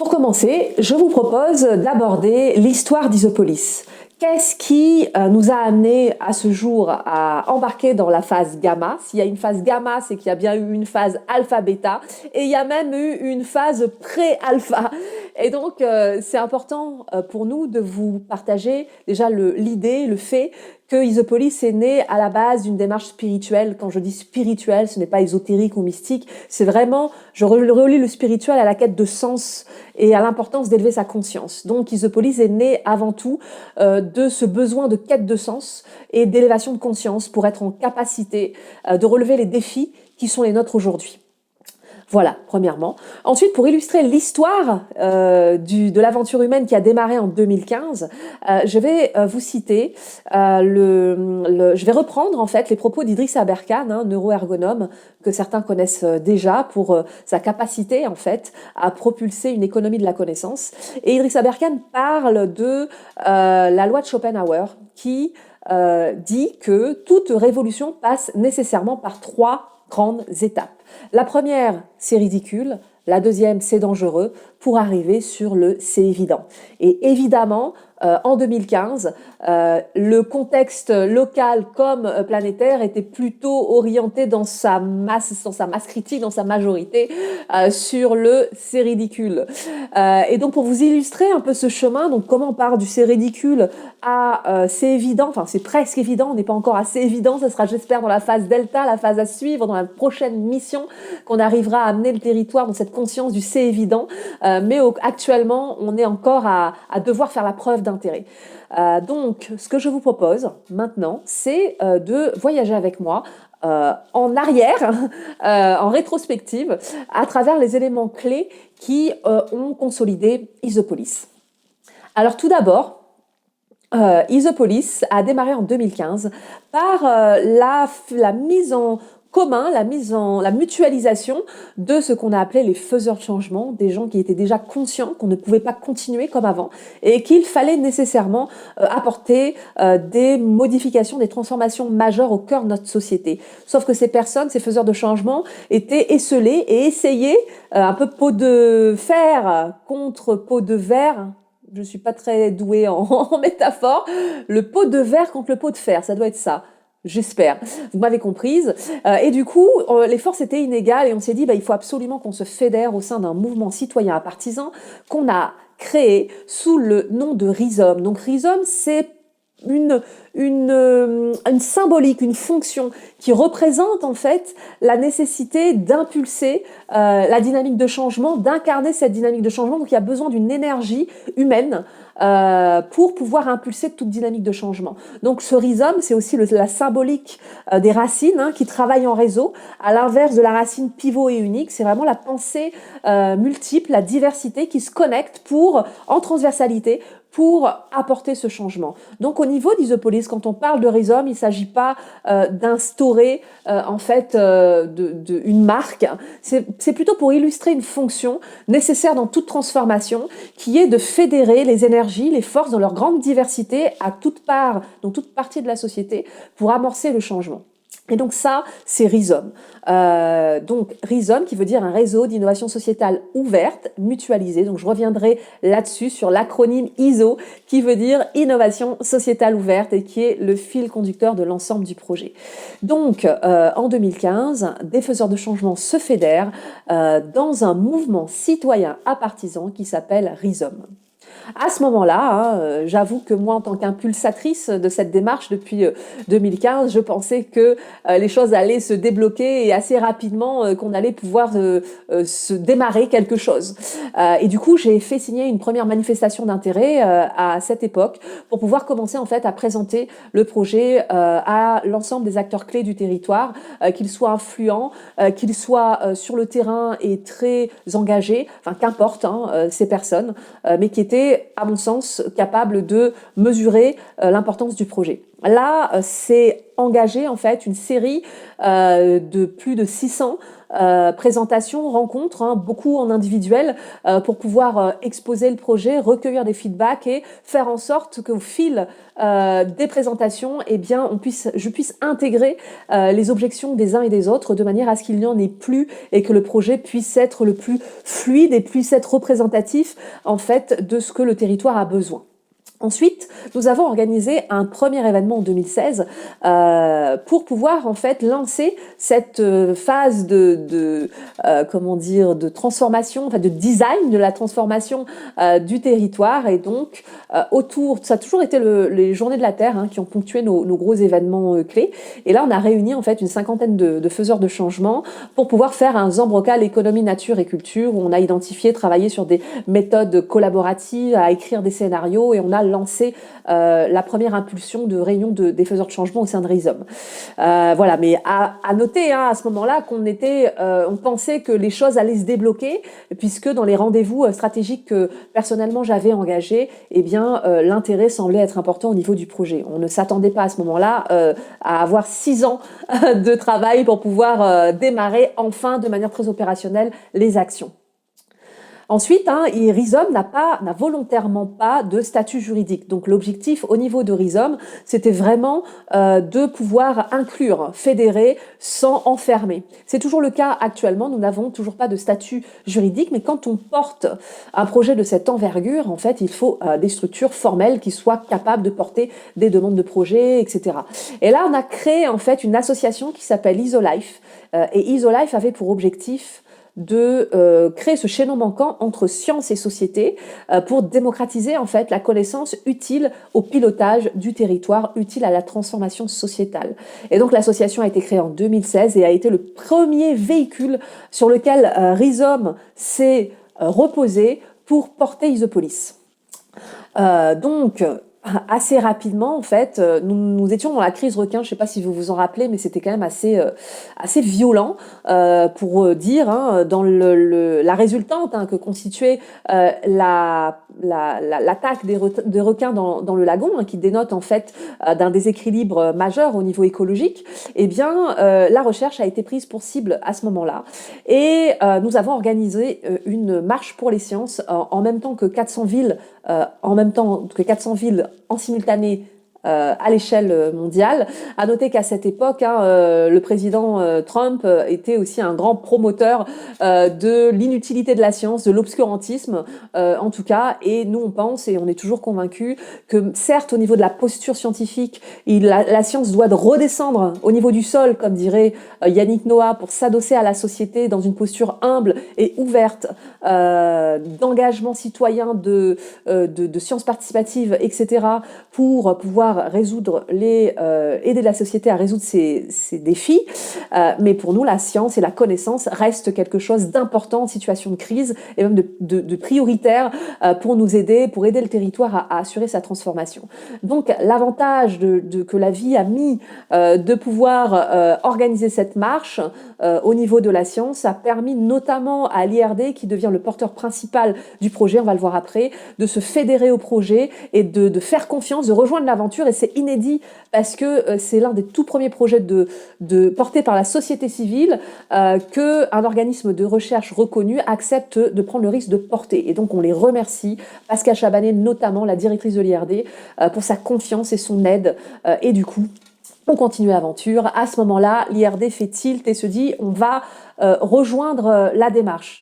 Pour commencer, je vous propose d'aborder l'histoire d'Isopolis. Qu'est-ce qui nous a amené à ce jour à embarquer dans la phase gamma? S'il y a une phase gamma, c'est qu'il y a bien eu une phase alpha-bêta et il y a même eu une phase pré-alpha. Et donc, c'est important pour nous de vous partager déjà l'idée, le fait que Isopolis est né à la base d'une démarche spirituelle. Quand je dis spirituelle, ce n'est pas ésotérique ou mystique, c'est vraiment, je relie le spirituel à la quête de sens et à l'importance d'élever sa conscience. Donc Isopolis est né avant tout de ce besoin de quête de sens et d'élévation de conscience pour être en capacité de relever les défis qui sont les nôtres aujourd'hui. Voilà, premièrement. Ensuite, pour illustrer l'histoire de l'aventure humaine qui a démarré en 2015, je vais vous citer, je vais reprendre en fait les propos d'Idriss Aberkane, neuroergonome, que certains connaissent déjà pour sa capacité en fait à propulser une économie de la connaissance. Et Idriss Aberkane parle de la loi de Schopenhauer qui dit que toute révolution passe nécessairement par 3 grandes étapes. La première, c'est ridicule. La deuxième, c'est dangereux, pour arriver sur le c'est évident. Et évidemment, en 2015, le contexte local comme planétaire était plutôt orienté dans sa masse critique, dans sa majorité, sur le c'est ridicule. Et donc pour vous illustrer un peu ce chemin, donc comment on part du c'est ridicule à c'est évident, enfin c'est presque évident, on n'est pas encore assez évident, ça sera j'espère dans la phase delta, la phase à suivre, dans la prochaine mission, qu'on arrivera à amener le territoire dans cette conscience du c'est évident, mais actuellement on est encore à devoir faire la preuve d'intérêt. Donc ce que je vous propose maintenant, c'est de voyager avec moi en arrière, en rétrospective, à travers les éléments clés qui ont consolidé Isopolis. Alors tout d'abord, Isopolis a démarré en 2015 par la mise en commun, la mutualisation de ce qu'on a appelé les faiseurs de changement, des gens qui étaient déjà conscients qu'on ne pouvait pas continuer comme avant et qu'il fallait nécessairement apporter des modifications, des transformations majeures au cœur de notre société. Sauf que ces personnes, ces faiseurs de changement, étaient esselés et essayaient un peu pot de fer contre pot de verre. Je ne suis pas très douée en métaphore. Le pot de verre contre le pot de fer, ça doit être ça. J'espère. Vous m'avez comprise. Et du coup, les forces étaient inégales et on s'est dit, il faut absolument qu'on se fédère au sein d'un mouvement citoyen à partisans qu'on a créé sous le nom de Rhizome. Donc Rhizome, c'est une symbolique, une fonction qui représente en fait la nécessité d'impulser la dynamique de changement, d'incarner cette dynamique de changement. Donc il y a besoin d'une énergie humaine pour pouvoir impulser toute dynamique de changement. Donc ce rhizome, c'est aussi la symbolique des racines qui travaillent en réseau, à l'inverse de la racine pivot et unique. C'est vraiment la pensée multiple, la diversité qui se connecte en transversalité, pour apporter ce changement. Donc au niveau d'Isopolis, quand on parle de rhizome, il ne s'agit pas d'instaurer en fait une marque, c'est plutôt pour illustrer une fonction nécessaire dans toute transformation, qui est de fédérer les énergies, les forces dans leur grande diversité à dans toute partie de la société pour amorcer le changement. Et donc ça, c'est Rhizome. Donc Rhizome qui veut dire un réseau d'innovation sociétale ouverte, mutualisée. Donc je reviendrai là-dessus sur l'acronyme ISO qui veut dire innovation sociétale ouverte et qui est le fil conducteur de l'ensemble du projet. Donc en 2015, des faiseurs de changement se fédèrent dans un mouvement citoyen à partisans qui s'appelle Rhizome. À ce moment-là, j'avoue que moi, en tant qu'impulsatrice de cette démarche depuis 2015, je pensais que les choses allaient se débloquer et assez rapidement qu'on allait pouvoir se démarrer quelque chose. Et du coup, j'ai fait signer une première manifestation d'intérêt à cette époque pour pouvoir commencer en fait à présenter le projet à l'ensemble des acteurs clés du territoire, qu'ils soient influents, qu'ils soient sur le terrain et très engagés, enfin qu'importe ces personnes, mais qui étaient à mon sens, capable de mesurer l'importance du projet. Là, c'est engagé en fait une série de plus de 600 présentations, rencontres, hein, beaucoup en individuel, pour pouvoir exposer le projet, recueillir des feedbacks et faire en sorte qu'au fil des présentations, eh bien, je puisse intégrer les objections des uns et des autres de manière à ce qu'il n'y en ait plus et que le projet puisse être le plus fluide et puisse être représentatif en fait de ce que le territoire a besoin. Ensuite, nous avons organisé un premier événement en 2016 pour pouvoir en fait lancer cette phase de transformation, enfin de design de la transformation du territoire. Et donc autour, ça a toujours été les Journées de la Terre, hein, qui ont ponctué nos gros événements clés. Et là, on a réuni en fait une cinquantaine de faiseurs de changement pour pouvoir faire un Zambrocal économie, nature et culture, où on a identifié, travaillé sur des méthodes collaboratives, à écrire des scénarios, et on a lancé la première impulsion de réunion des faiseurs de changement au sein de Rhizome. Voilà, mais à noter, hein, à ce moment-là on pensait que les choses allaient se débloquer, puisque dans les rendez-vous stratégiques que personnellement j'avais engagés, eh bien l'intérêt semblait être important au niveau du projet. On ne s'attendait pas à ce moment-là à avoir 6 ans de travail pour pouvoir démarrer enfin de manière très opérationnelle les actions. Ensuite, hein, Rhizome n'a volontairement pas de statut juridique. Donc l'objectif au niveau de Rhizome, c'était vraiment de pouvoir inclure, fédérer sans enfermer. C'est toujours le cas actuellement, nous n'avons toujours pas de statut juridique, mais quand on porte un projet de cette envergure, en fait, il faut des structures formelles qui soient capables de porter des demandes de projet, etc. Et là, on a créé en fait une association qui s'appelle ISOLIFE, et ISOLIFE avait pour objectif de créer ce chaînon manquant entre science et société pour démocratiser en fait la connaissance utile au pilotage du territoire, utile à la transformation sociétale. Et donc l'association a été créée en 2016 et a été le premier véhicule sur lequel Rhizome s'est reposé pour porter Isopolis. Donc assez rapidement, en fait, nous étions dans la crise requin. Je ne sais pas si vous vous en rappelez, mais c'était quand même assez violent, pour dire, hein, dans la résultante, hein, que constituait l'attaque des requins dans le lagon, hein, qui dénote en fait d'un déséquilibre majeur au niveau écologique. Eh bien, la recherche a été prise pour cible à ce moment-là, et nous avons organisé une marche pour les sciences en même temps que 400 villes. En simultané à l'échelle mondiale. À noter qu'à cette époque, hein, le président Trump était aussi un grand promoteur de l'inutilité de la science, de l'obscurantisme, en tout cas. Et nous, on pense et on est toujours convaincus que, certes, au niveau de la posture scientifique, la science doit redescendre au niveau du sol, comme dirait Yannick Noah, pour s'adosser à la société dans une posture humble et ouverte, d'engagement citoyen, de sciences participatives, etc., pour pouvoir aider la société à résoudre ces défis. Mais pour nous, la science et la connaissance restent quelque chose d'important en situation de crise et même de prioritaire pour nous aider, pour aider le territoire à assurer sa transformation. Donc l'avantage que la vie a mis de pouvoir organiser cette marche au niveau de la science a permis notamment à l'IRD, qui devient le porteur principal du projet, on va le voir après, de se fédérer au projet et de faire confiance, de rejoindre l'aventure. Et c'est inédit parce que c'est l'un des tout premiers projets portés par la société civile qu'un organisme de recherche reconnu accepte de prendre le risque de porter. Et donc on les remercie, Pascal Chabanet notamment, la directrice de l'IRD, pour sa confiance et son aide. Et du coup, on continue l'aventure. À ce moment-là, l'IRD fait tilt et se dit on va rejoindre la démarche.